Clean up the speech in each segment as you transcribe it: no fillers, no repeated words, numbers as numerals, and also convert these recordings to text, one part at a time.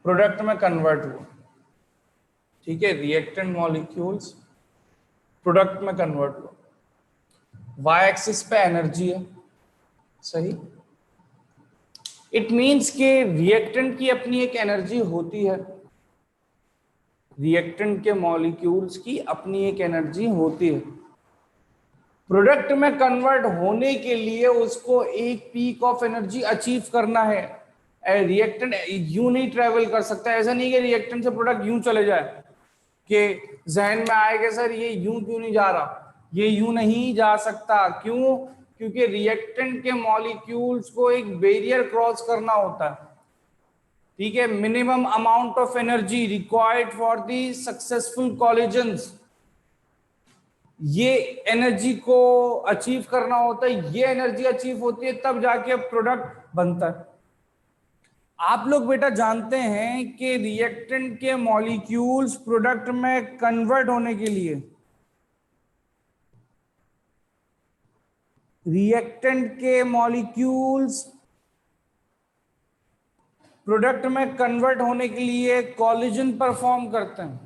Product में convert हुआ, ठीक है, रिएक्टेंट मॉलिक्यूल्स प्रोडक्ट में कन्वर्ट हुआ, वाई एक्सिस पे एनर्जी है, सही। इट मींस के रिएक्टेंट की अपनी एक एनर्जी होती है, रिएक्टेंट के मॉलिक्यूल्स की अपनी एक एनर्जी होती है। प्रोडक्ट में कन्वर्ट होने के लिए उसको एक पीक ऑफ एनर्जी अचीव करना है। रिएक्टेंट यूं नहीं ट्रेवल कर सकता, ऐसा नहीं कि रिएक्टेंट से प्रोडक्ट यूं चले जाए कि जहन में आएगा सर ये यूं क्यों नहीं जा रहा, ये यूं नहीं जा सकता। क्यों? क्योंकि रिएक्टेंट के मॉलिक्यूल्स को एक बैरियर क्रॉस करना होता है, ठीक है। Minimum amount of energy required for the successful collisions, ये एनर्जी को अचीव करना होता है। ये एनर्जी अचीव होती है तब जाके प्रोडक्ट बनता है। आप लोग बेटा जानते हैं कि रिएक्टेंट के मॉलिक्यूल्स प्रोडक्ट में कन्वर्ट होने के लिए, रिएक्टेंट के मॉलिक्यूल्स प्रोडक्ट में कन्वर्ट होने के लिए कॉलिजन परफॉर्म करते हैं,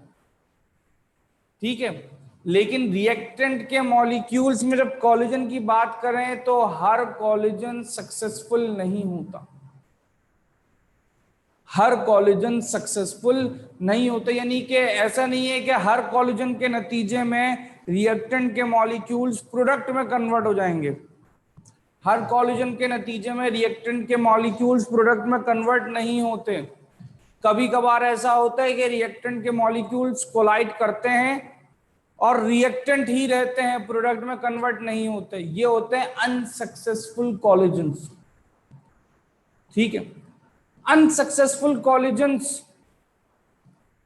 ठीक है। लेकिन रिएक्टेंट के मॉलिक्यूल्स में जब कॉलिजन की बात करें तो हर कॉलिजन सक्सेसफुल नहीं होता, हर कॉलिजन सक्सेसफुल नहीं होता। यानी कि ऐसा नहीं है कि हर कॉलिजन के नतीजे में रिएक्टेंट के मॉलिक्यूल्स प्रोडक्ट में कन्वर्ट हो जाएंगे। हर कॉलिजन के नतीजे में रिएक्टेंट के मॉलिक्यूल्स प्रोडक्ट में कन्वर्ट नहीं होते। कभी कभार ऐसा होता है कि रिएक्टेंट के मॉलिक्यूल्स कोलाइड करते हैं और रिएक्टेंट ही रहते हैं, प्रोडक्ट में कन्वर्ट नहीं होते। ये होते हैं अनसक्सेसफुल कॉलिजन्स, ठीक है। अनसक्सेसफुल कॉलिजन्स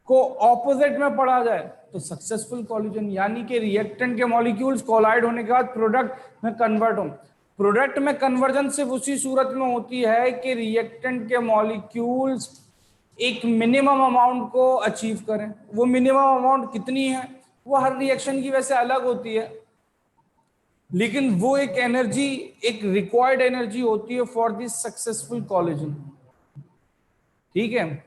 को ऑपोजिट में पढ़ा जाए तो सक्सेसफुल कॉलिजन, यानी कि रिएक्टेंट के मॉलिक्यूल्स कोलाइड होने के बाद प्रोडक्ट में कन्वर्ट हो। प्रोडक्ट में कन्वर्जन सिर्फ उसी सूरत में होती है कि रिएक्टेंट के मॉलिक्यूल्स एक मिनिमम अमाउंट को अचीव करें। वो मिनिमम अमाउंट कितनी है वो हर रिएक्शन की वैसे अलग होती है, लेकिन वो एक एनर्जी, एक रिक्वायर्ड एनर्जी होती है फॉर दिस सक्सेसफुल कॉलिजन, ठीक है।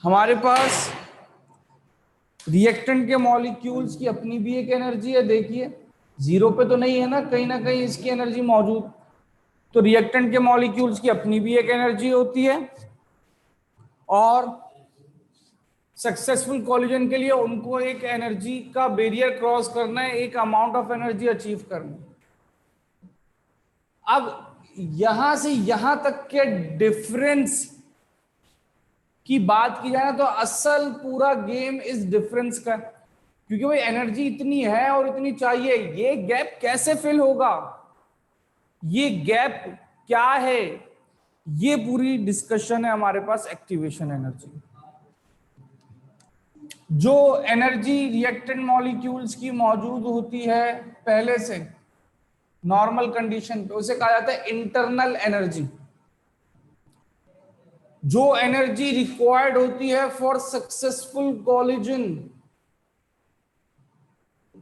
हमारे पास रिएक्टेंट के मॉलिक्यूल्स की अपनी भी एक एनर्जी है, देखिए जीरो पे तो नहीं है ना कहीं इसकी एनर्जी मौजूद। तो रिएक्टेंट के मॉलिक्यूल्स की अपनी भी एक एनर्जी होती है और सक्सेसफुल कॉलिजन के लिए उनको एक एनर्जी का बैरियर क्रॉस करना है, एक अमाउंट ऑफ एनर्जी अचीव करना है। अब यहां से यहां तक के डिफरेंस की बात की जाए तो असल पूरा गेम इस डिफरेंस का, क्योंकि भाई एनर्जी इतनी है और इतनी चाहिए, ये गैप कैसे फिल होगा, ये गैप क्या है, ये पूरी डिस्कशन है हमारे पास एक्टिवेशन एनर्जी। जो एनर्जी रिएक्टेंट मॉलिक्यूल्स की मौजूद होती है पहले से नॉर्मल कंडीशन पे, उसे कहा जाता है इंटरनल एनर्जी। जो एनर्जी रिक्वायर्ड होती है फॉर सक्सेसफुल कॉलिजन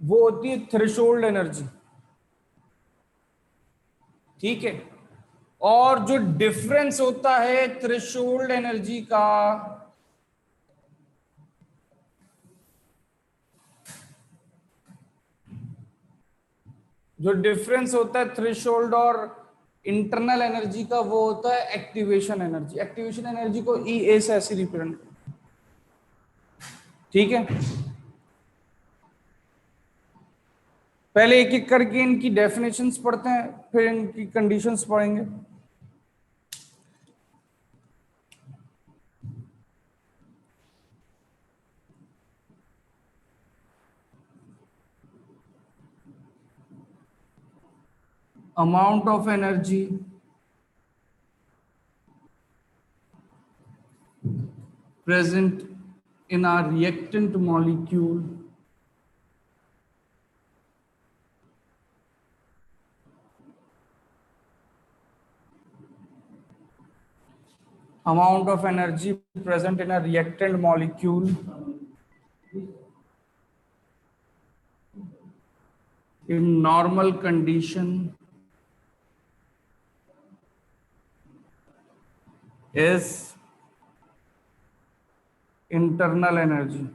वो होती है थ्रेशोल्ड एनर्जी, ठीक है। और जो डिफरेंस होता है थ्रेशोल्ड एनर्जी का, जो डिफरेंस होता है थ्रेशोल्ड और इंटरनल एनर्जी का, वो होता है एक्टिवेशन एनर्जी। एक्टिवेशन एनर्जी को ई ए से ऐसे रिप्रेजेंट, ठीक है। पहले एक एक करके इनकी डेफिनेशंस पढ़ते हैं, फिर इनकी कंडीशंस पढ़ेंगे। amount of energy present in our reactant molecule amount of energy present in a reactant molecule in normal condition is internal energy.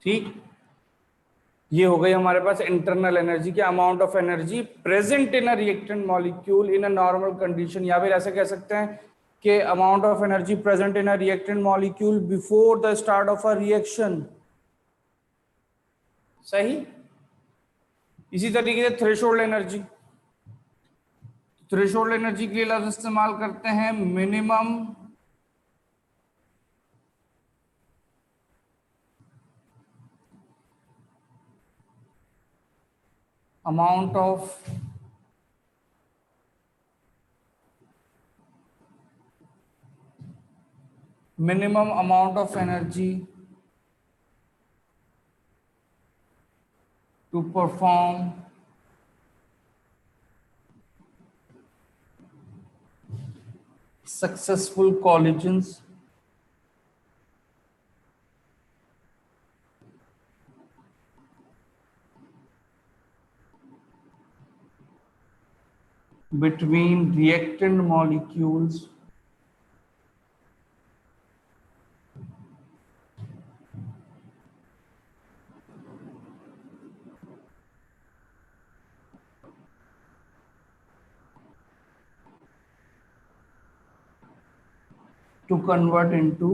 ठीक, ये हो गई हमारे पास इंटरनल एनर्जी की amount of energy present in a reactant molecule in a normal condition, या फिर ऐसे कह सकते हैं कि amount of energy present in a reactant molecule before the start of a reaction. सही। इसी तरीके से थ्रेशोल्ड एनर्जी, थ्रेशोल्ड एनर्जी के लिए लफ्ज इस्तेमाल करते हैं minimum amount of energy to perform successful collisions between reactant molecules to convert into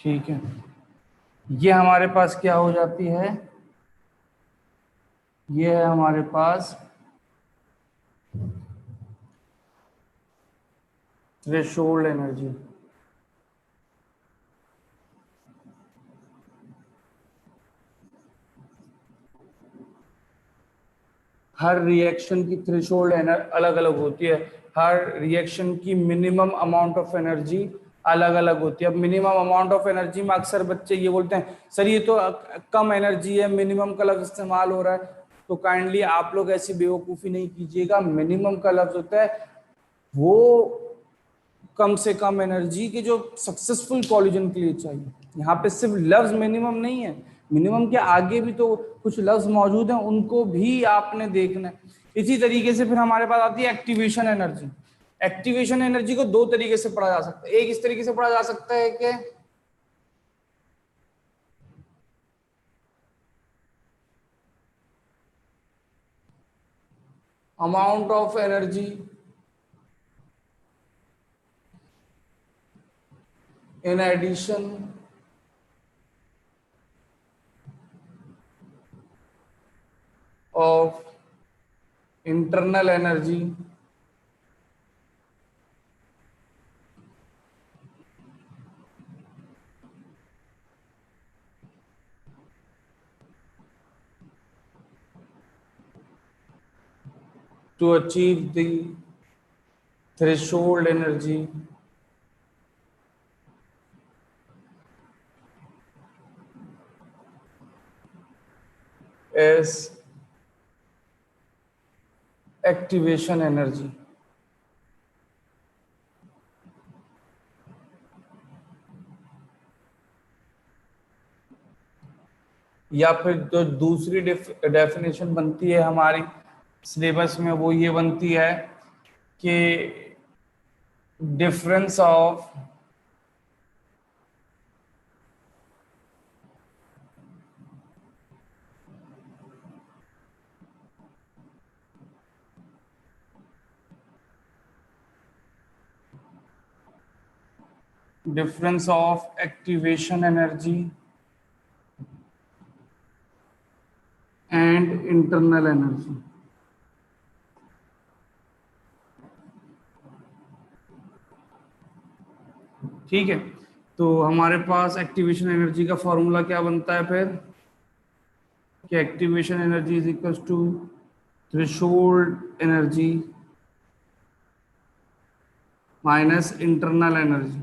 ठीक है, ये हमारे पास क्या हो जाती है, ये है हमारे पास थ्रेशोल्ड एनर्जी। हर रिएक्शन की थ्रेशोल्ड एनर्जी अलग अलग होती है, हर रिएक्शन की मिनिमम अमाउंट ऑफ एनर्जी अलग अलग होती है। अब मिनिमम अमाउंट ऑफ एनर्जी में अक्सर बच्चे ये बोलते हैं सर ये तो कम एनर्जी है, मिनिमम का लफ्ज इस्तेमाल हो रहा है। तो काइंडली आप लोग ऐसी बेवकूफ़ी नहीं कीजिएगा, मिनिमम का लफ्ज होता है वो कम से कम एनर्जी के जो सक्सेसफुल कॉलिजन के लिए चाहिए। यहाँ पे सिर्फ लफ्ज मिनिमम नहीं है, मिनिमम के आगे भी तो कुछ लफ्ज मौजूद हैं, उनको भी आपने देखना है। इसी तरीके से फिर हमारे पास आती है एक्टिवेशन एनर्जी। एक्टिवेशन एनर्जी को दो तरीके से पढ़ा जा सकता है। एक इस तरीके से पढ़ा जा सकता है कि amount of energy in addition of internal energy to achieve the threshold energy as activation energy. या फिर जो दूसरी डेफिनेशन बनती है हमारी सिलेबस में वो ये बनती है कि difference of activation energy and internal energy. ठीक है, तो हमारे पास एक्टिवेशन एनर्जी का फॉर्मूला क्या बनता है फिर कि activation energy is equal to threshold energy minus internal energy.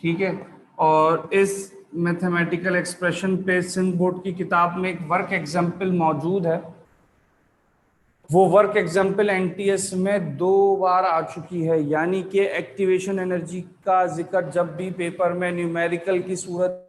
ठीक है, और इस मैथमेटिकल एक्सप्रेशन पे सिंध बोर्ड की किताब में एक वर्क एग्जाम्पल मौजूद है वो वर्क एग्जाम्पल एनटीएस में 2 बार आ चुकी है, यानी कि एक्टिवेशन एनर्जी का जिक्र जब भी पेपर में न्यूमेरिकल की सूरत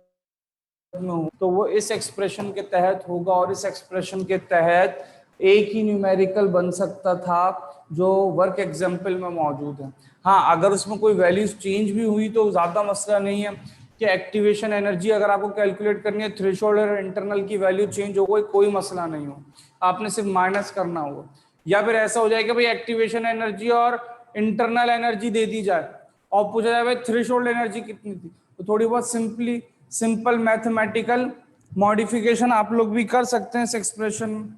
में हो तो वो इस एक्सप्रेशन के तहत होगा, और इस एक्सप्रेशन के तहत एक ही न्यूमेरिकल बन सकता था जो वर्क एग्जाम्पल में मौजूद है। हाँ, अगर उसमें कोई वैल्यूज चेंज भी हुई तो ज्यादा मसला नहीं है कि एक्टिवेशन एनर्जी अगर आपको कैलकुलेट करनी है, थ्रेशोल्ड और इंटरनल की वैल्यू चेंज हो गई, कोई मसला नहीं हो, आपने सिर्फ माइनस करना होगा। या फिर ऐसा हो जाएगा भाई एक्टिवेशन एनर्जी और इंटरनल एनर्जी दे दी जाए और पूछा जाए भाई थ्रेशोल्ड एनर्जी कितनी थी, तो थोड़ी बहुत सिंपल मैथमेटिकल मॉडिफिकेशन आप लोग भी कर सकते हैं इस एक्सप्रेशन में।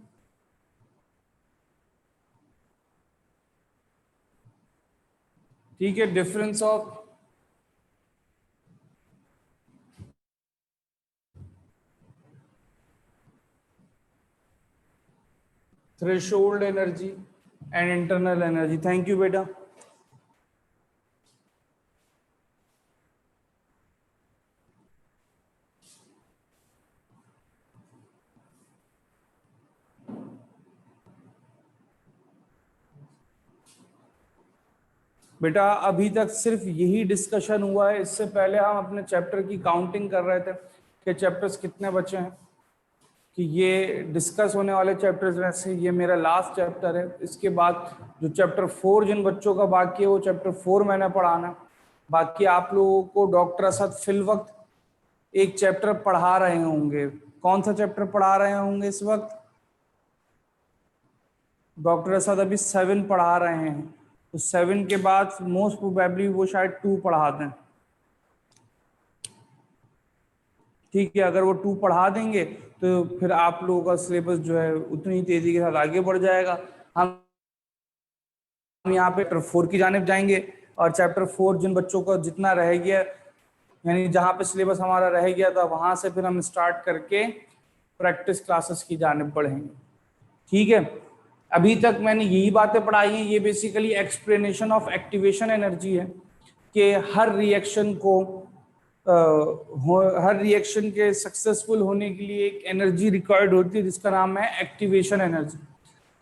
ठीक है, difference of threshold energy and internal energy. Thank you बेटा। बेटा अभी तक सिर्फ यही डिस्कशन हुआ है, इससे पहले हम अपने चैप्टर की काउंटिंग कर रहे थे कि चैप्टर्स कितने बचे हैं, कि ये डिस्कस होने वाले चैप्टर्स में से ये मेरा लास्ट चैप्टर है। इसके बाद जो चैप्टर 4 जिन बच्चों का बाकी है वो चैप्टर 4 मैंने पढ़ाना। बाकी आप लोगों को डॉक्टर असद फिल वक्त एक चैप्टर पढ़ा रहे होंगे। कौन सा चैप्टर पढ़ा रहे होंगे इस वक्त? डॉक्टर असद अभी 7 पढ़ा रहे हैं, तो 7 के बाद मोस्ट प्रोबेबली वो शायद 2 पढ़ा दें। ठीक है, अगर वो 2 पढ़ा देंगे तो फिर आप लोगों का सिलेबस जो है उतनी तेजी के साथ आगे बढ़ जाएगा। हम यहाँ पे चैप्टर 4 की जानिब जाएंगे, और चैप्टर 4 जिन बच्चों का जितना रह गया, यानी जहाँ पे सिलेबस हमारा रह गया था वहां से फिर हम स्टार्ट करके प्रैक्टिस क्लासेस की जानिब बढ़ेंगे। ठीक है, अभी तक मैंने यही बातें पढ़ाई हैं। ये basically explanation of activation energy है कि हर रिएक्शन को हर रिएक्शन के सक्सेसफुल होने के लिए एक एनर्जी रिक्वायर्ड होती है जिसका नाम है एक्टिवेशन एनर्जी।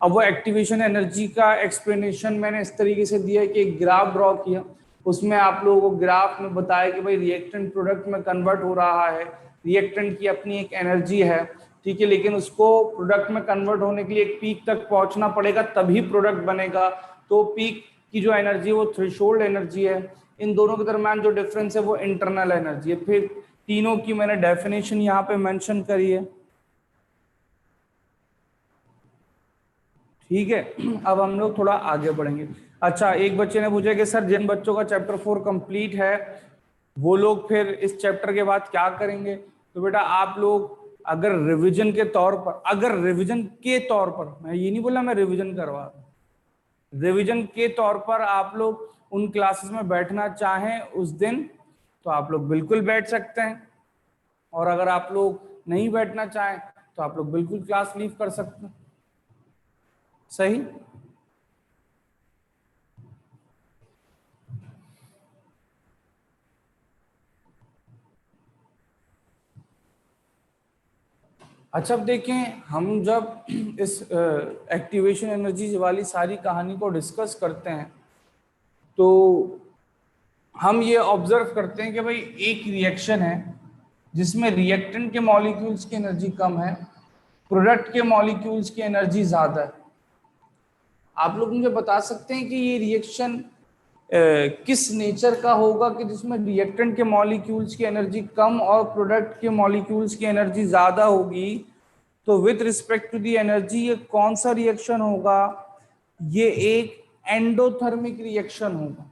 अब वो एक्टिवेशन एनर्जी का एक्सप्लेनेशन मैंने इस तरीके से दिया कि एक ग्राफ ड्रॉ किया, उसमें आप लोगों को ग्राफ में बताया कि भाई रिएक्टेंट प्रोडक्ट में कन्वर्ट हो रहा है, रिएक्टेंट की अपनी एक एनर्जी है, ठीक है, लेकिन उसको प्रोडक्ट में कन्वर्ट होने के लिए एक पीक तक पहुंचना पड़ेगा तभी प्रोडक्ट बनेगा। तो पीक की जो एनर्जी है वो थ्रेशोल्ड एनर्जी है, इन दोनों के दरम्यान जो डिफरेंस है वो इंटरनल एनर्जी है। फिर तीनों की मैंने डेफिनेशन यहाँ पे मेंशन करी है। ठीक है, अब हम लोग थोड़ा आगे बढ़ेंगे। अच्छा, एक बच्चे ने पूछा कि सर जिन बच्चों का चैप्टर 4 कंप्लीट है वो लोग फिर इस चैप्टर के बाद क्या करेंगे? तो बेटा आप लोग अगर रिवीजन के तौर पर, मैं ये नहीं बोला मैं रिवीजन करवा रहा हूं, रिवीजन के तौर पर आप लोग उन क्लासेस में बैठना चाहें उस दिन तो आप लोग बिल्कुल बैठ सकते हैं, और अगर आप लोग नहीं बैठना चाहें तो आप लोग बिल्कुल क्लास लीव कर सकते हैं। सही? अच्छा, अब देखें, हम जब इस एक्टिवेशन एनर्जी वाली सारी कहानी को डिस्कस करते हैं तो हम ये ऑब्जर्व करते हैं कि भाई एक रिएक्शन है जिसमें रिएक्टेंट के मॉलिक्यूल्स की एनर्जी कम है, प्रोडक्ट के मॉलिक्यूल्स की एनर्जी ज्यादा है। आप लोग मुझे बता सकते हैं कि ये रिएक्शन किस नेचर का होगा कि जिसमें रिएक्टेंट के मॉलिक्यूल्स की एनर्जी कम और प्रोडक्ट के मॉलिक्यूल्स की एनर्जी ज्यादा होगी? तो with respect to the energy ये कौन सा रिएक्शन होगा? ये एक एंडोथर्मिक रिएक्शन होगा।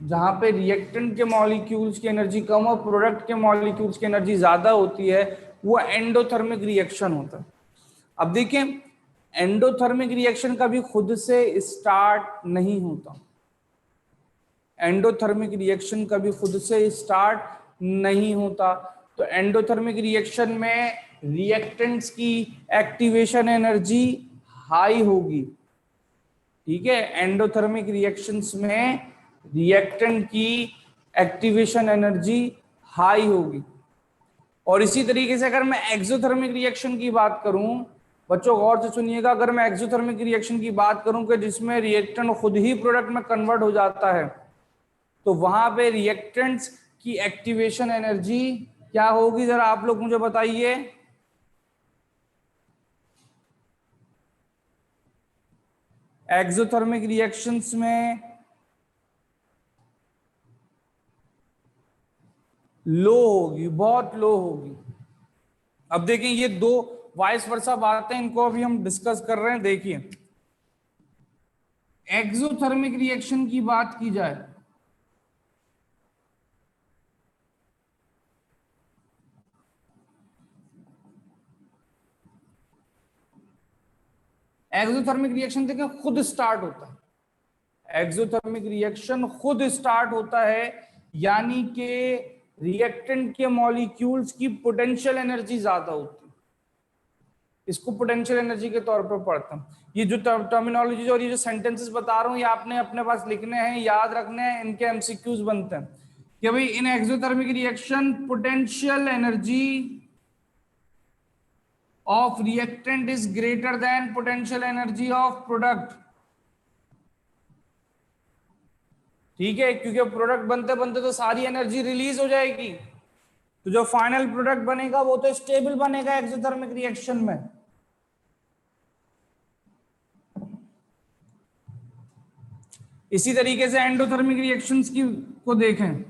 जहां पे रिएक्टेंट के मॉलिक्यूल्स की एनर्जी कम और प्रोडक्ट के मॉलिक्यूल्स की एनर्जी ज्यादा होती है, वो एंडोथर्मिक रिएक्शन होता है। अब देखें, एंडोथर्मिक रिएक्शन कभी खुद से स्टार्ट नहीं होता। एंडोथर्मिक रिएक्शन कभी खुद से स्टार्ट नहीं होता। तो एंडोथर्मिक रिएक्शन में रिएक्टेंट्स की एक्टिवेशन एनर्जी हाई होगी। ठीक है, एंडोथर्मिक रिएक्शंस में रिएक्टेंट की एक्टिवेशन एनर्जी हाई होगी। और इसी तरीके से अगर मैं एक्सोथर्मिक रिएक्शन की बात करूं बच्चों गौर से सुनिएगा, अगर मैं एक्सोथर्मिक रिएक्शन की बात करूं कि जिसमें रिएक्टेंट खुद ही प्रोडक्ट में कन्वर्ट हो जाता है, तो वहां पे रिएक्टेंट्स की एक्टिवेशन एनर्जी क्या होगी, जरा आप लोग मुझे बताइए। एक्सोथर्मिक रिएक्शंस में लो होगी, बहुत लो होगी। अब देखें, ये दो वाइस वर्सा बातें, इनको अभी हम डिस्कस कर रहे हैं। देखिए, एक्सोथर्मिक रिएक्शन की बात की जाए, एक्सोथर्मिक रिएक्शन देखें खुद स्टार्ट होता है। एक्सोथर्मिक रिएक्शन खुद स्टार्ट होता है, यानी कि रिएक्टेंट के मॉलिक्यूल्स की पोटेंशियल एनर्जी ज्यादा होती है। इसको पोटेंशियल एनर्जी के तौर पर पढ़ता हूं। ये जो टर्मिनोलॉजी और ये जो सेंटेंसेस बता रहा हूं, ये आपने अपने पास लिखने हैं, याद रखने हैं, इनके एमसीक्यूज बनते हैं कि भाई इन exothermic reaction potential energy of reactant is greater than potential energy of product। ठीक है, क्योंकि प्रोडक्ट बनते बनते तो सारी एनर्जी रिलीज हो जाएगी, तो जो फाइनल प्रोडक्ट बनेगा वो तो स्टेबल बनेगा एक्सोथर्मिक रिएक्शन में। इसी तरीके से एंडोथर्मिक रिएक्शंस की को देखें,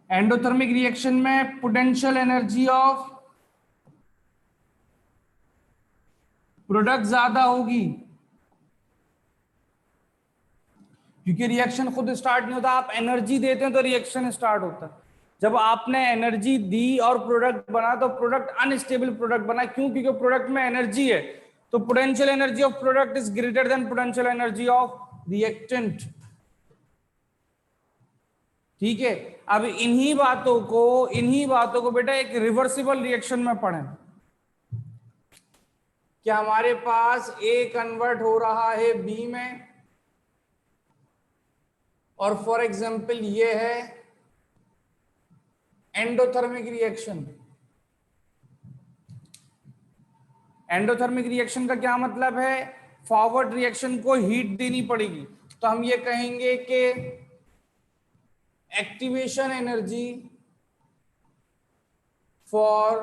एंडोथर्मिक रिएक्शन में पोटेंशियल एनर्जी ऑफ प्रोडक्ट ज्यादा होगी, क्योंकि रिएक्शन खुद स्टार्ट नहीं होता, आप एनर्जी देते हैं तो रिएक्शन स्टार्ट होता है। जब आपने एनर्जी दी और प्रोडक्ट बना तो प्रोडक्ट अनस्टेबल प्रोडक्ट बना। क्यों? क्योंकि प्रोडक्ट में एनर्जी है, तो potential energy of product is greater than potential energy of reactant. ठीक है, अब इन्हीं बातों को बेटा एक रिवर्सिबल रिएक्शन में पढ़ें कि हमारे पास ए कन्वर्ट हो रहा है बी में, और फॉर एग्जांपल ये है एंडोथर्मिक रिएक्शन। एंडोथर्मिक रिएक्शन का क्या मतलब है? फॉरवर्ड रिएक्शन को हीट देनी पड़ेगी, तो हम ये कहेंगे कि activation energy for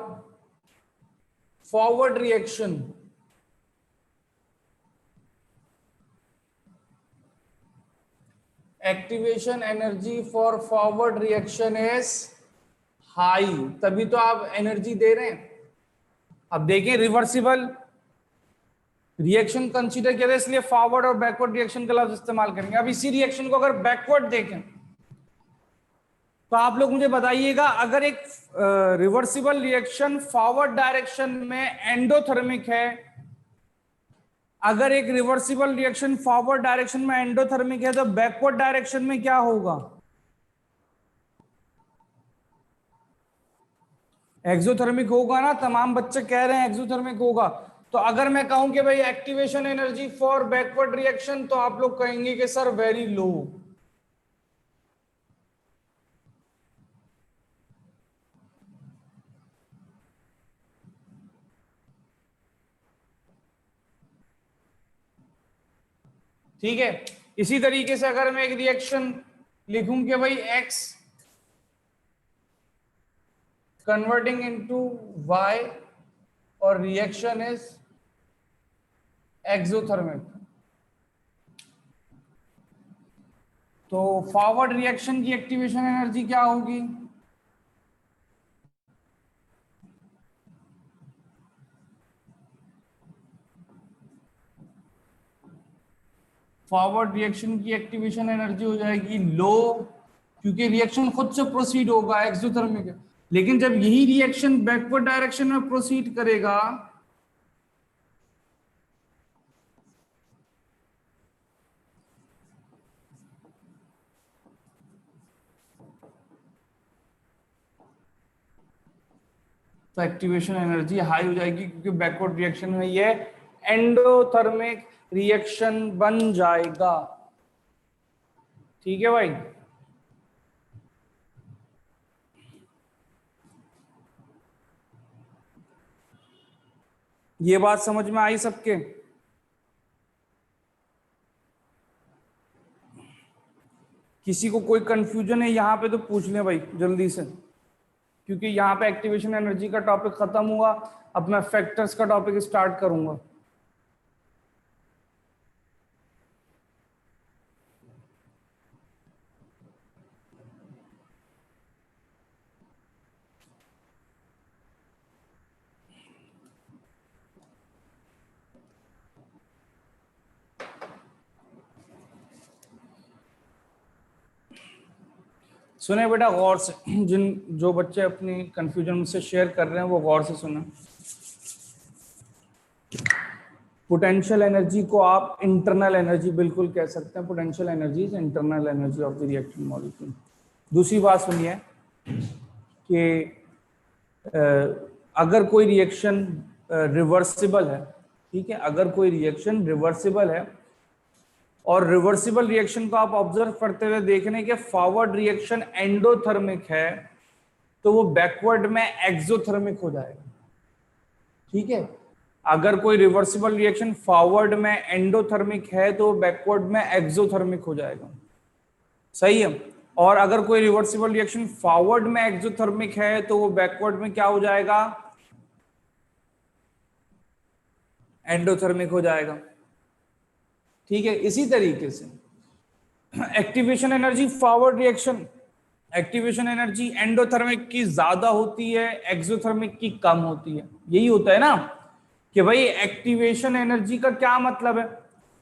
forward reaction activation energy for forward reaction is high, तभी तो आप एनर्जी दे रहे हैं। अब देखें, रिवर्सिबल रिएक्शन कंसीडर किया, इसलिए फॉरवर्ड और बैकवर्ड रिएक्शन का लफ्ज इस्तेमाल करेंगे। अब इसी रिएक्शन को अगर बैकवर्ड देखें तो आप लोग मुझे बताइएगा, अगर एक रिवर्सिबल रिएक्शन फॉरवर्ड डायरेक्शन में एंडोथर्मिक है, अगर एक रिवर्सिबल रिएक्शन फॉरवर्ड डायरेक्शन में एंडोथर्मिक है, तो बैकवर्ड डायरेक्शन में क्या होगा? एक्सोथर्मिक होगा ना। तमाम बच्चे कह रहे हैं एक्सोथर्मिक होगा। तो अगर मैं कहूं कि भाई activation energy for backward reaction, तो आप लोग कहेंगे कि सर वेरी लो। ठीक है, इसी तरीके से अगर मैं एक रिएक्शन लिखूं कि भाई एक्स कन्वर्टिंग इनटू वाई और रिएक्शन इज एक्सोथर्मिक, तो फॉरवर्ड रिएक्शन की एक्टिवेशन एनर्जी क्या होगी? फॉरवर्ड रिएक्शन की एक्टिवेशन एनर्जी हो जाएगी लो, क्योंकि रिएक्शन खुद से प्रोसीड होगा, एक्सोथर्मिक है। लेकिन जब यही रिएक्शन बैकवर्ड डायरेक्शन में प्रोसीड करेगा तो एक्टिवेशन एनर्जी हाई हो जाएगी, क्योंकि बैकवर्ड रिएक्शन में ये एंडोथर्मिक रिएक्शन बन जाएगा। ठीक है भाई, ये बात समझ में आई सबके? किसी को कोई कंफ्यूजन है यहाँ पे तो पूछ लें भाई जल्दी से, क्योंकि यहाँ पे एक्टिवेशन एनर्जी का टॉपिक खत्म हुआ, अब मैं फैक्टर्स का टॉपिक स्टार्ट करूंगा। सुने बेटा गौर से, जो बच्चे अपनी कंफ्यूजन मुझसे शेयर कर रहे हैं वो गौर से सुने। पोटेंशियल एनर्जी को आप इंटरनल एनर्जी बिल्कुल कह सकते हैं। Potential energy is internal energy of the reacting molecule. दूसरी बात सुनिए कि अगर कोई रिएक्शन रिवर्सिबल है, ठीक है, अगर कोई रिएक्शन रिवर्सिबल है और रिवर्सिबल रिएक्शन को आप ऑब्जर्व करते हुए देखने के फॉरवर्ड रिएक्शन एंडोथर्मिक है तो वो बैकवर्ड में एक्सोथर्मिक हो जाएगा। ठीक है, अगर कोई रिवर्सिबल रिएक्शन फॉरवर्ड में एंडोथर्मिक है तो बैकवर्ड में एक्सोथर्मिक हो जाएगा। सही है, और अगर कोई रिवर्सिबल रिएक्शन फॉरवर्ड में एक्सोथर्मिक है तो वो बैकवर्ड में क्या हो जाएगा? एंडोथर्मिक हो जाएगा। ठीक है, इसी तरीके से activation energy forward reaction, activation energy endothermic की ज्यादा होती है, एक्सोथर्मिक की कम होती है। यही होता है ना कि भाई एक्टिवेशन एनर्जी का क्या मतलब है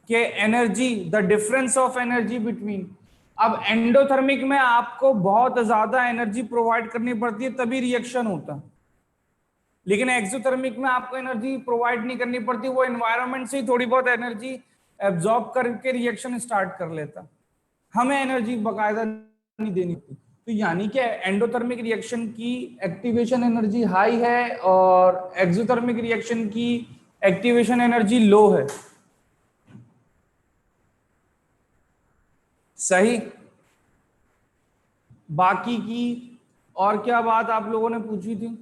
कि energy, the difference of energy between. अब एंडोथर्मिक में आपको बहुत ज्यादा एनर्जी प्रोवाइड करनी पड़ती है तभी रिएक्शन होता है, लेकिन एक्सोथर्मिक में आपको एनर्जी प्रोवाइड नहीं करनी पड़ती, वो एनवायरनमेंट से ही थोड़ी बहुत एनर्जी एब्जॉर्ब करके रिएक्शन स्टार्ट कर लेता, हमें एनर्जी बकायदा नहीं देनी पड़ती। तो यानी कि एंडोथर्मिक रिएक्शन की एक्टिवेशन एनर्जी हाई है और एक्सोथर्मिक रिएक्शन की एक्टिवेशन एनर्जी लो है। सही। बाकी की और क्या बात आप लोगों ने पूछी थी?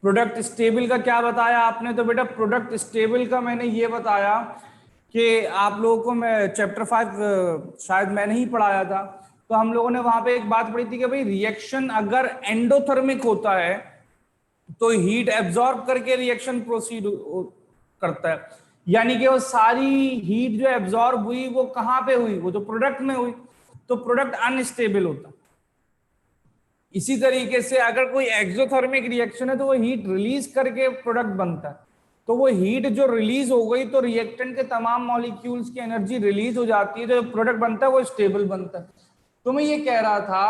प्रोडक्ट स्टेबल का क्या बताया आपने? तो बेटा प्रोडक्ट स्टेबल का मैंने ये बताया कि आप लोगों को मैं चैप्टर 5 शायद मैंने ही पढ़ाया था, तो हम लोगों ने वहां पे एक बात पढ़ी थी कि भाई रिएक्शन अगर एंडोथर्मिक होता है तो हीट एब्जॉर्ब करके रिएक्शन प्रोसीड करता है, यानी कि वो सारी हीट जो एब्जॉर्ब हुई वो कहां पे हुई? वो तो प्रोडक्ट में हुई, तो प्रोडक्ट अनस्टेबल होता। इसी तरीके से अगर कोई एक्सोथर्मिक रिएक्शन है तो वो हीट रिलीज करके प्रोडक्ट बनता है, तो वो हीट जो रिलीज हो गई तो रिएक्टेंट के तमाम मॉलिक्यूल्स की एनर्जी रिलीज हो जाती है, जो प्रोडक्ट बनता है वो स्टेबल बनता है। तो मैं ये कह रहा था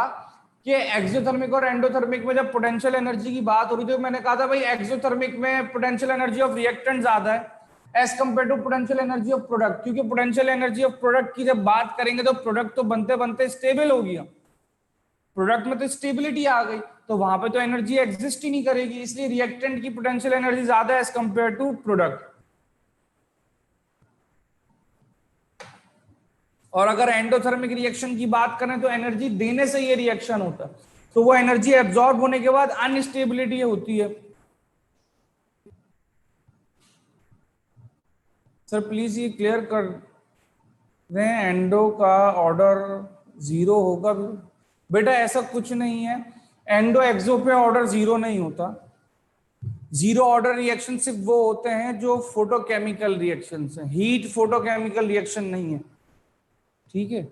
कि एक्सोथर्मिक और एंडोथर्मिक में जब पोटेंशियल एनर्जी की बात हो रही थी, मैंने कहा था भाई एक्सोथर्मिक में पोटेंशियल एनर्जी ऑफ रिएक्टेंट ज्यादा है as compare to potential energy of product, क्योंकि पोटेंशियल एनर्जी ऑफ प्रोडक्ट की जब बात करेंगे तो प्रोडक्ट तो बनते बनते स्टेबल हो गया, प्रोडक्ट में तो स्टेबिलिटी आ गई, तो वहां पे तो एनर्जी एग्जिस्ट ही नहीं करेगी, इसलिए रिएक्टेंट की पोटेंशियल एनर्जी ज्यादा है एज कंपेयर टू प्रोडक्ट। और अगर एंडोथर्मिक रिएक्शन की बात करें तो एनर्जी देने से ये रिएक्शन होता है, तो वो एनर्जी एब्जॉर्ब होने के बाद अनस्टेबिलिटी होती है। सर प्लीज ये क्लियर कर रहे हैं, एंडो का ऑर्डर 0 होगा? बेटा ऐसा कुछ नहीं है, एंडो एक्सो पे ऑर्डर 0 नहीं होता। 0 ऑर्डर रिएक्शन सिर्फ वो होते हैं जो फोटोकेमिकल रिएक्शन है, हीट फोटोकेमिकल रिएक्शन नहीं है। ठीक है,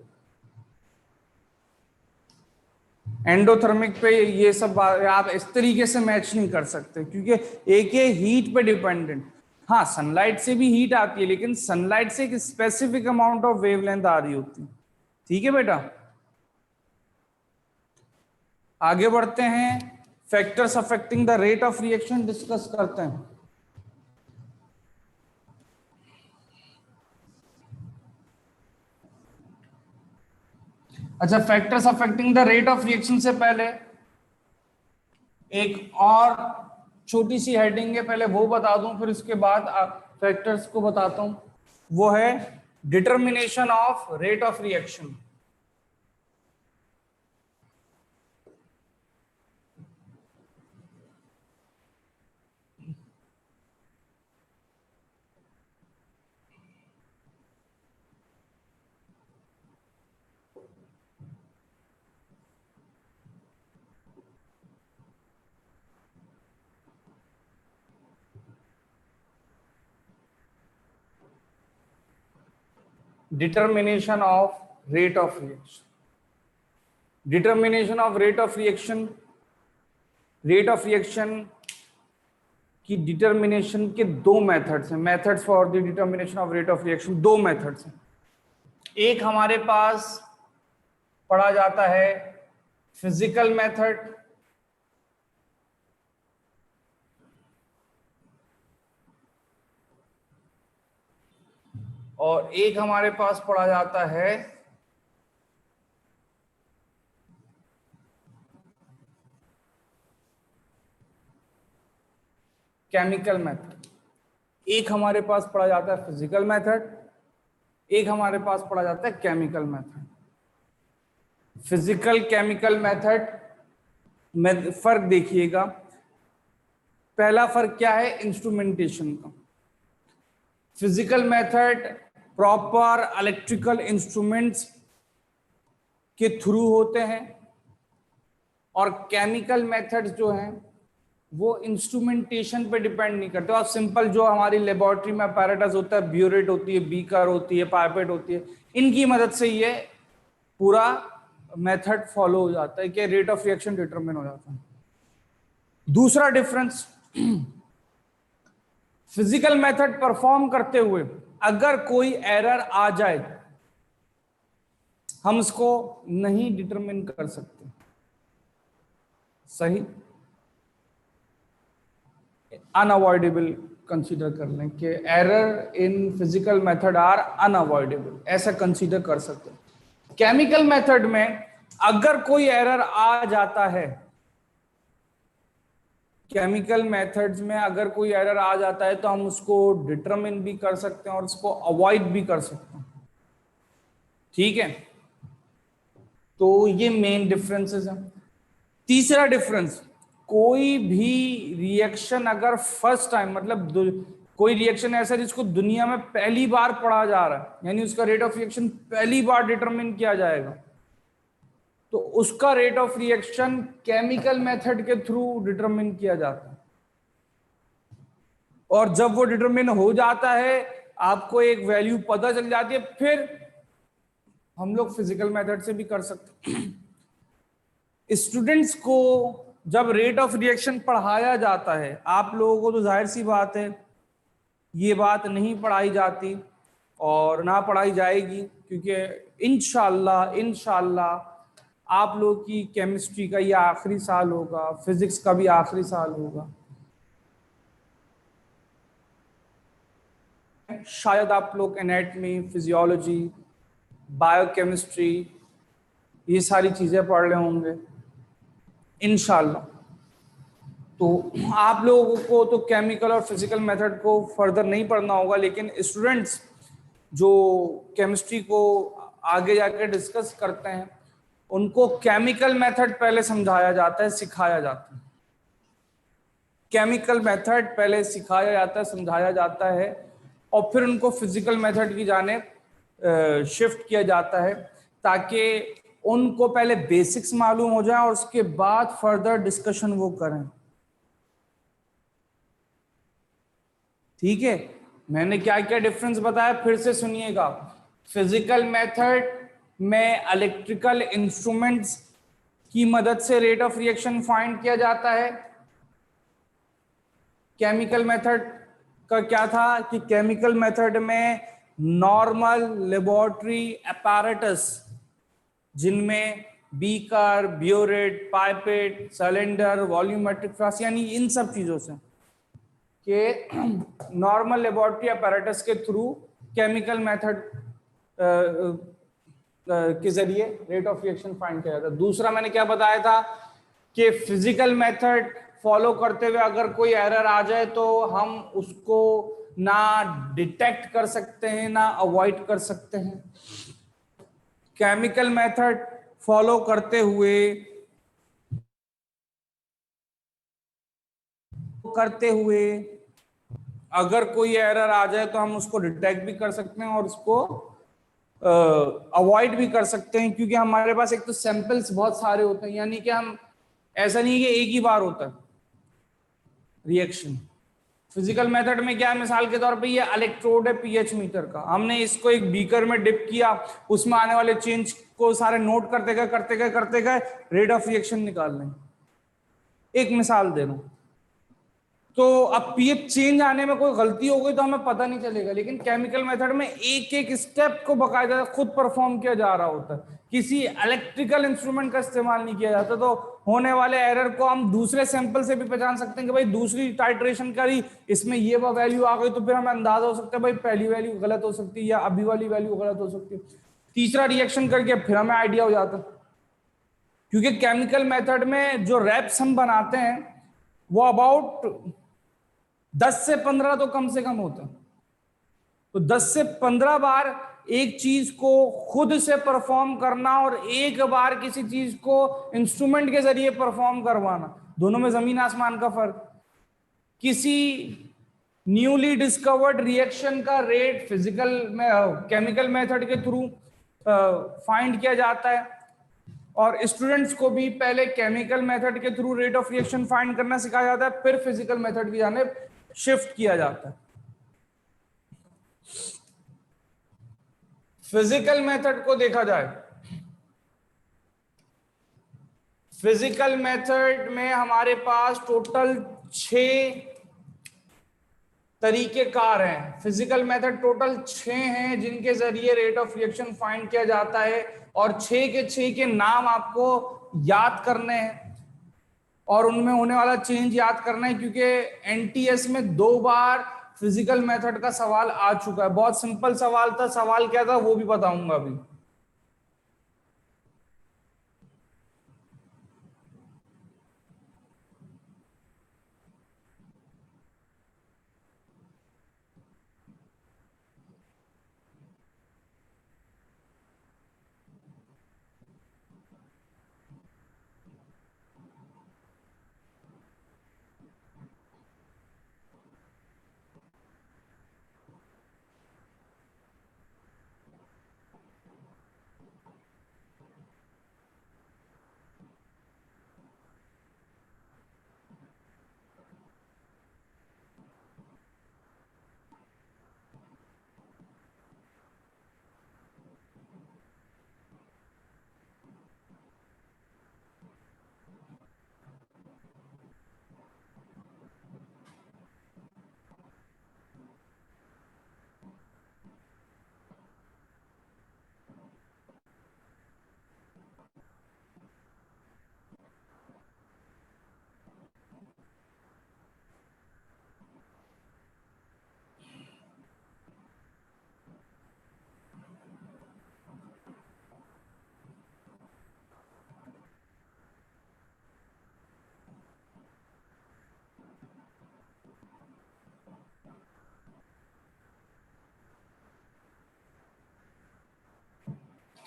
एंडोथर्मिक पे ये सब आप इस तरीके से मैच नहीं कर सकते, क्योंकि एक ये हीट पे डिपेंडेंट। हाँ सनलाइट से भी हीट आती है, लेकिन सनलाइट से एक स्पेसिफिक अमाउंट ऑफ वेवलेंथ आ रही होती है। ठीक है बेटा, आगे बढ़ते हैं, factors affecting the rate of reaction discuss करते हैं। अच्छा, factors affecting the rate of reaction से पहले एक और छोटी सी हेडिंग है, पहले वो बता दूं फिर उसके बाद फैक्टर्स को बताता हूं। वो है determination of rate of reaction. Determination of rate of reaction. Determination of rate of reaction, rate of reaction की डिटर्मिनेशन के दो मेथड्स हैं। Methods for the determination of rate of reaction, दो मेथड्स हैं। एक हमारे पास पढ़ा जाता है फिजिकल मेथड, और एक हमारे पास पढ़ा जाता है केमिकल मेथड। एक हमारे पास पढ़ा जाता है फिजिकल मेथड, एक हमारे पास पढ़ा जाता है chemical method. Physical chemical method में फर्क देखिएगा। पहला फर्क क्या है, इंस्ट्रूमेंटेशन का। Physical method proper electrical instruments के थ्रू होते हैं, और केमिकल मेथड्स जो हैं वो इंस्ट्रूमेंटेशन पे डिपेंड नहीं करते। आप सिंपल जो हमारी लेबोरेटरी में अपैरेटस होता है, ब्यूरेट होती है, बीकर होती है, पाइपेट होती है, इनकी मदद से ये पूरा मेथड फॉलो हो जाता है कि रेट ऑफ रिएक्शन डिटरमिन हो जाता है। दूसरा डिफरेंस, फिजिकल मेथड परफॉर्म करते हुए अगर कोई एरर आ जाए हम इसको नहीं डिटरमिन कर सकते। सही, अनअवॉइडेबल कंसीडर कर लें कि error in physical method are unavoidable, ऐसा कंसीडर कर सकते हैं। केमिकल मेथड में अगर कोई एरर आ जाता है, केमिकल मेथड्स में अगर कोई एरर आ जाता है तो हम उसको डिटरमिन भी कर सकते हैं और उसको अवॉइड भी कर सकते हैं। ठीक है, तो ये मेन डिफरेंसेस हैं। तीसरा डिफरेंस, कोई भी रिएक्शन अगर फर्स्ट टाइम, मतलब कोई रिएक्शन ऐसा जिसको दुनिया में पहली बार पढ़ा जा रहा है, यानी उसका रेट ऑफ रिएक्शन पहली बार डिटरमिन किया जाएगा, तो उसका rate of reaction chemical method के थ्रू डिटरमिन किया जाता है। और जब वो डिटरमिन हो जाता है, आपको एक वैल्यू पता चल जाती है, फिर हम लोग फिजिकल मेथड से भी कर सकते हैं। स्टूडेंट्स को जब रेट ऑफ रिएक्शन पढ़ाया जाता है, आप लोगों को तो जाहिर सी बात है ये बात नहीं पढ़ाई जाती और ना पढ़ाई जाएगी, क्योंकि इंशाल्लाह आप लोग की केमिस्ट्री का ये आखिरी साल होगा, फिजिक्स का भी आखिरी साल होगा। शायद आप लोग एनाटॉमी, फिजियोलॉजी, बायोकेमिस्ट्री, ये सारी चीजें पढ़ रहे होंगे इंशाल्लाह। तो आप लोगों को तो केमिकल और फिजिकल मेथड को फर्दर नहीं पढ़ना होगा, लेकिन स्टूडेंट्स जो केमिस्ट्री को आगे जाकर डिस्कस करते हैं उनको केमिकल मेथड पहले समझाया जाता है, सिखाया जाता है। केमिकल मेथड पहले सिखाया जाता है, समझाया जाता है, और फिर उनको फिजिकल मेथड की जाने शिफ्ट किया जाता है, ताकि उनको पहले बेसिक्स मालूम हो जाए और उसके बाद फर्दर डिस्कशन वो करें। ठीक है, मैंने क्या क्या डिफरेंस बताया फिर से सुनिएगा। फिजिकल मेथड में इलेक्ट्रिकल इंस्ट्रूमेंट्स की मदद से रेट ऑफ रिएक्शन फाइंड किया जाता है। केमिकल मेथड का क्या था कि केमिकल मेथड में नॉर्मल लेबोरेटरी अपैरेटस, जिनमें beaker, burette, pipette, cylinder, volumetric flask, यानी इन सब चीजों से के नॉर्मल लेबोरेटरी अपैरेटस के थ्रू केमिकल मेथड के जरिए रेट ऑफ रिएक्शन फाइंड किया जाता है। दूसरा मैंने क्या बताया था कि फिजिकल मेथड फॉलो करते हुए अगर कोई एरर आ जाए तो हम उसको ना डिटेक्ट कर सकते हैं ना अवॉइड कर सकते हैं। केमिकल मेथड फॉलो करते हुए अगर कोई एरर आ जाए तो हम उसको डिटेक्ट भी कर सकते हैं और उसको अवॉइड भी कर सकते हैं, क्योंकि हमारे पास एक तो सैंपल्स बहुत सारे होते हैं, यानी कि हम ऐसा नहीं है कि एक ही बार होता है रिएक्शन। फिजिकल मेथड में क्या है, मिसाल के तौर पे ये इलेक्ट्रोड है पीएच मीटर का, हमने इसको एक बीकर में डिप किया, उसमें आने वाले चेंज को सारे नोट करते गए रेट ऑफ रिएक्शन निकाल लें। एक मिसाल दे रहा हूं, तो अब पीएच चेंज आने में कोई गलती हो गई तो हमें पता नहीं चलेगा, लेकिन केमिकल मेथड में एक एक स्टेप को बकायदा खुद परफॉर्म किया जा रहा होता है, किसी इलेक्ट्रिकल इंस्ट्रूमेंट का इस्तेमाल नहीं किया जाता। तो होने वाले एरर को हम दूसरे सैंपल से भी पहचान सकते हैं कि भाई दूसरी टाइट्रेशन करी, इसमें ये वैल्यू आ गई, तो फिर हमें अंदाजा हो सकता है भाई पहली वैल्यू गलत हो सकती है या अभी वाली वैल्यू गलत हो सकती है। तीसरा रिएक्शन करके फिर हमें आइडिया हो जाता है, क्योंकि केमिकल मेथड में जो रैप्स हम बनाते हैं वो अबाउट 10 से 15 तो कम से कम होता है। तो 10 से 15 बार एक चीज को खुद से परफॉर्म करना और एक बार किसी चीज को इंस्ट्रूमेंट के जरिए परफॉर्म करवाना, दोनों में जमीन आसमान का फर्क। किसी न्यूली डिस्कवर्ड रिएक्शन का रेट फिजिकल में केमिकल मेथड के थ्रू फाइंड किया जाता है, और स्टूडेंट्स को भी पहले केमिकल मेथड के through rate of reaction find करना सिखाया जाता है, फिर फिजिकल मेथड की जानिब शिफ्ट किया जाता है। फिजिकल मेथड को देखा जाए, फिजिकल मेथड में हमारे पास टोटल 6 तरीके कार हैं। फिजिकल मेथड टोटल 6 हैं जिनके जरिए रेट ऑफ रिएक्शन फाइंड किया जाता है, और 6 के नाम आपको याद करने हैं और उनमें होने वाला चेंज याद करना है, क्योंकि एनटीएस में 2 बार फिजिकल मेथड का सवाल आ चुका है। बहुत सिंपल सवाल था, सवाल क्या था वो भी बताऊंगा अभी।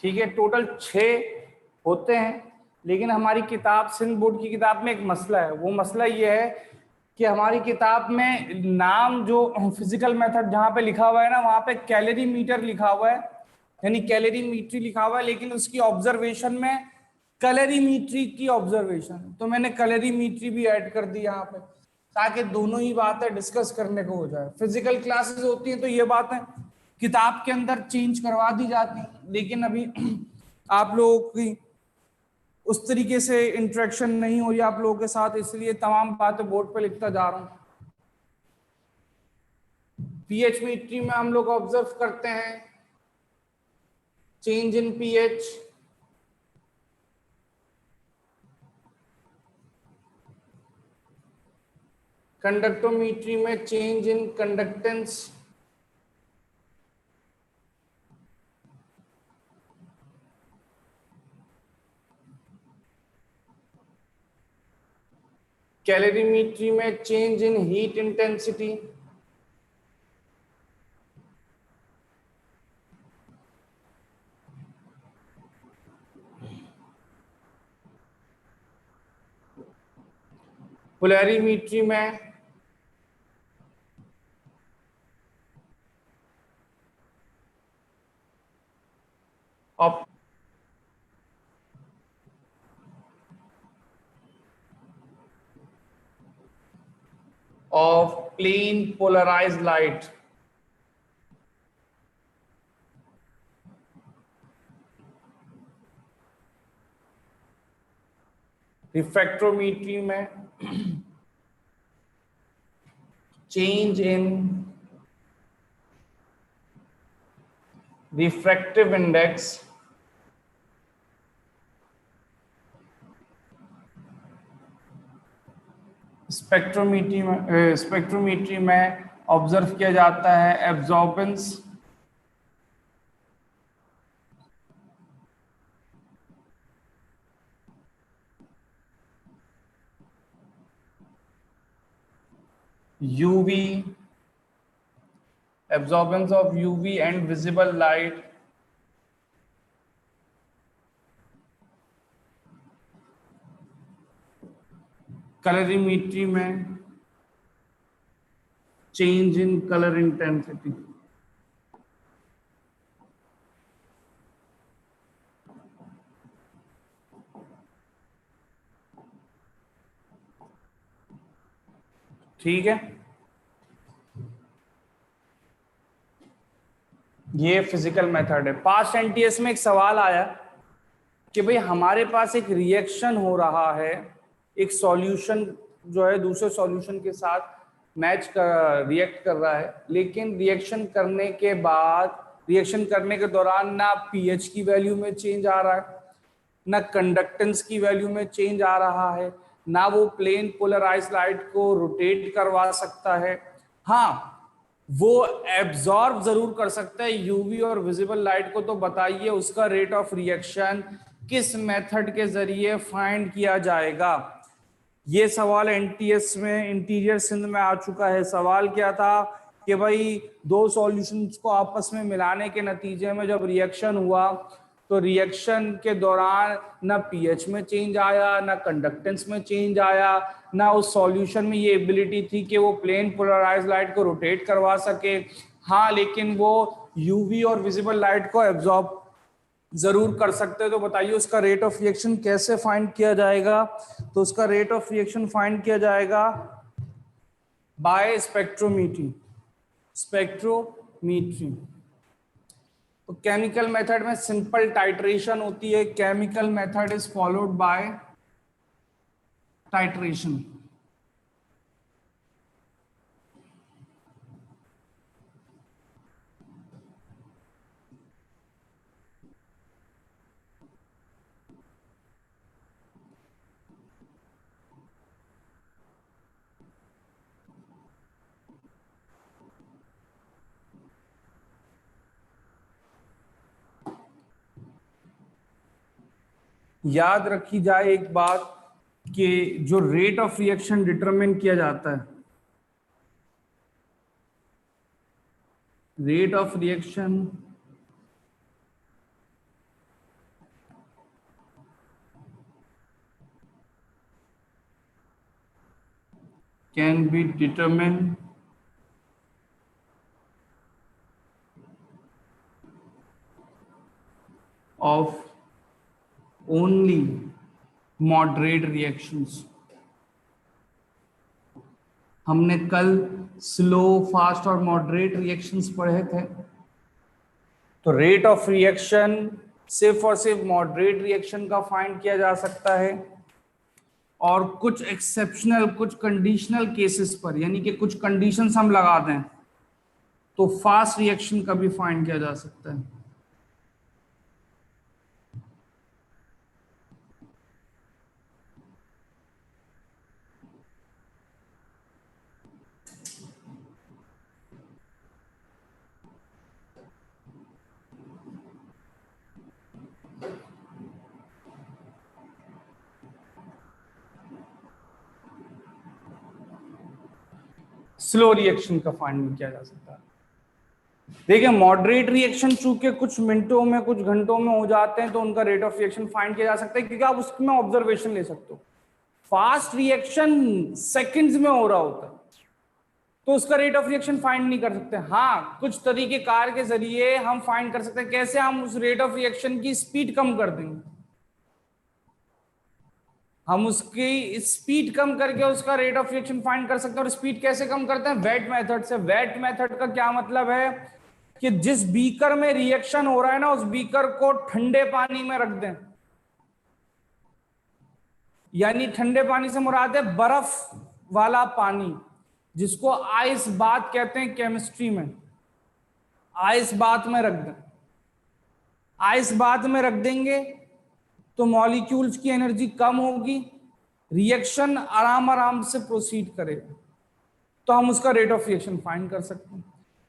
ठीक है, टोटल 6 होते हैं, लेकिन हमारी किताब सिंध बोर्ड की किताब में एक मसला है। वो मसला ये है कि हमारी किताब में नाम जो फिजिकल मेथड जहाँ पे लिखा हुआ है ना, वहाँ पे कैलोरी मीटर लिखा हुआ है, यानी कैलोरीमीट्री लिखा हुआ है, लेकिन उसकी ऑब्जर्वेशन में कैलोरीमीट्री की ऑब्जर्वेशन, तो मैंने कैलोरीमीट्री भी ऐड कर दी यहाँ पे, ताकि दोनों ही बातें डिस्कस करने को हो जाए। फिजिकल क्लासेस होती हैं तो ये बातें किताब के अंदर चेंज करवा दी जाती हैं, लेकिन अभी आप लोगों की उस तरीके से इंटरेक्शन नहीं हो रही आप लोगों के साथ, इसलिए तमाम बातें बोर्ड पे लिखता जा रहा हूँ। पीएच मीट्री में हम लोग ऑब्जर्व करते हैं चेंज इन पीएच, कंडक्टोमीट्री में चेंज इन कंडक्टेंस, कैलोरीमेट्री में चेंज इन हीट इंटेंसिटी, पोलैरिमेट्री में of plane polarized light, रिफ्रैक्टोमेट्री में change in refractive index, spectrometry में ऑब्जर्व किया जाता है absorbance, UV, absorbance of UV and visible light, कलरीमेट्री में चेंज इन कलर इंटेंसिटी। ठीक है, ये फिजिकल मेथड है। पास्ट एनटीएस में एक सवाल आया कि भाई हमारे पास एक रिएक्शन हो रहा है, एक सॉल्यूशन जो है दूसरे सॉल्यूशन के साथ मैच कर रिएक्ट कर रहा है, लेकिन रिएक्शन करने के बाद रिएक्शन करने के दौरान ना पीएच की वैल्यू में चेंज आ रहा है, ना कंडक्टेंस की वैल्यू में चेंज आ रहा है, ना वो प्लेन पोलराइज्ड लाइट को रोटेट करवा सकता है। हाँ, वो एब्जॉर्ब जरूर कर सकता है यूवी और विजिबल लाइट को। तो बताइए उसका रेट ऑफ रिएक्शन किस मेथड के जरिए फाइंड किया जाएगा। ये सवाल एनटीएस में इंटीरियर सिंध में आ चुका है। सवाल क्या था कि भाई दो सॉल्यूशंस को आपस में मिलाने के नतीजे में जब रिएक्शन हुआ तो रिएक्शन के दौरान ना पीएच में चेंज आया, ना कंडक्टेंस में चेंज आया, ना उस सॉल्यूशन में ये एबिलिटी थी कि वो प्लेन पोलराइज्ड लाइट को रोटेट करवा सके। हाँ, लेकिन वो यूवी और विजिबल लाइट को एब्जॉर्ब जरूर कर सकते हैं। तो बताइए उसका रेट ऑफ रिएक्शन कैसे फाइंड किया जाएगा। तो उसका रेट ऑफ रिएक्शन फाइंड किया जाएगा बाय स्पेक्ट्रोमीट्री। स्पेक्ट्रोमीट्री तो केमिकल मेथड में सिंपल टाइट्रेशन होती है। Chemical method is followed by titration. याद रखी जाए एक बात कि जो रेट ऑफ रिएक्शन डिटरमिन किया जाता है, rate of reaction can be determined of only moderate reactions। हमने कल स्लो, फास्ट और मॉडरेट रिएक्शंस पढ़े थे। तो रेट ऑफ रिएक्शन सिर्फ और सिर्फ मॉडरेट रिएक्शन का फाइंड किया जा सकता है, और कुछ एक्सेप्शनल, कुछ कंडीशनल केसेस पर, यानी कि कुछ कंडीशंस हम लगा दें तो फास्ट रिएक्शन का भी फाइंड किया जा सकता है। स्लो रिएक्शन का फाइंड नहीं किया जा सकता। देखिए मॉडरेट रिएक्शन चूंकि कुछ मिनटों में कुछ घंटों में हो जाते हैं तो उनका रेट ऑफ रिएक्शन फाइंड किया जा सकता है, क्योंकि आप उसमें ऑब्जर्वेशन ले सकते हो। फास्ट रिएक्शन सेकंड्स में हो रहा होता है तो उसका रेट ऑफ रिएक्शन फाइंड नहीं कर सकते। हाँ, कुछ तरीके कार के जरिए हम फाइंड कर सकते हैं। कैसे? हम उस रेट ऑफ रिएक्शन की स्पीड कम कर देंगे, हम उसकी स्पीड कम करके उसका रेट ऑफ रिएक्शन फाइंड कर सकते हैं। और स्पीड कैसे कम करते हैं? वेट मेथड से। वेट मेथड का क्या मतलब है कि जिस बीकर में रिएक्शन हो रहा है ना, उस बीकर को ठंडे पानी में रख दें, यानी ठंडे पानी से मुराद है बर्फ वाला पानी, जिसको आइस बाथ कहते हैं केमिस्ट्री में। आइस बाथ में रख दें, आइस बाथ में रख देंगे तो मॉलिक्यूल्स की एनर्जी कम होगी, रिएक्शन आराम आराम से प्रोसीड करेगा, तो हम उसका रेट ऑफ रिएक्शन फाइंड कर सकते हैं।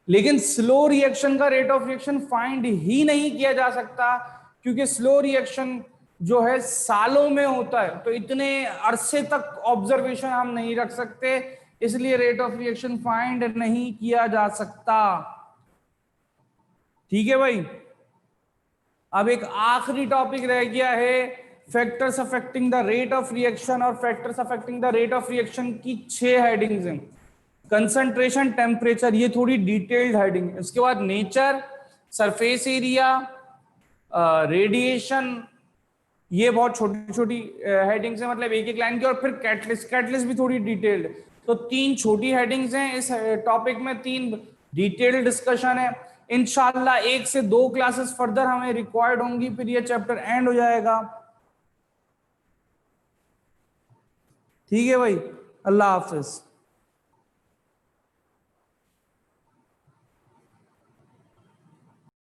लेकिन स्लो रिएक्शन का रेट ऑफ रिएक्शन फाइंड ही नहीं किया जा सकता, क्योंकि स्लो रिएक्शन जो है सालों में होता है, तो इतने अरसे तक ऑब्जर्वेशन हम नहीं रख सकते, इसलिए रेट ऑफ रिएक्शन फाइंड नहीं किया जा सकता। ठीक है भाई। अब एक आखिरी टॉपिक रह गया है, factors affecting the rate of reaction. और factors affecting the rate of reaction की 6 हेडिंग्स हैं। कंसंट्रेशन, टेम्परेचर, ये थोड़ी डिटेल्ड हेडिंग है। इसके बाद नेचर, सरफेस एरिया, रेडिएशन, ये बहुत छोटी छोटी हेडिंग्स हैं, मतलब एक एक लाइन की। और फिर कैटलिस्ट, कैटलिस्ट भी थोड़ी डिटेल्ड। तो 3 छोटी हेडिंग्स हैं इस टॉपिक में, 3 डिटेल्ड डिस्कशन है। इंशाल्लाह 1 से 2 क्लासेस फर्दर हमें रिक्वायर्ड होंगी, फिर ये चैप्टर एंड हो जाएगा। ठीक है भाई, अल्लाह हाफिज।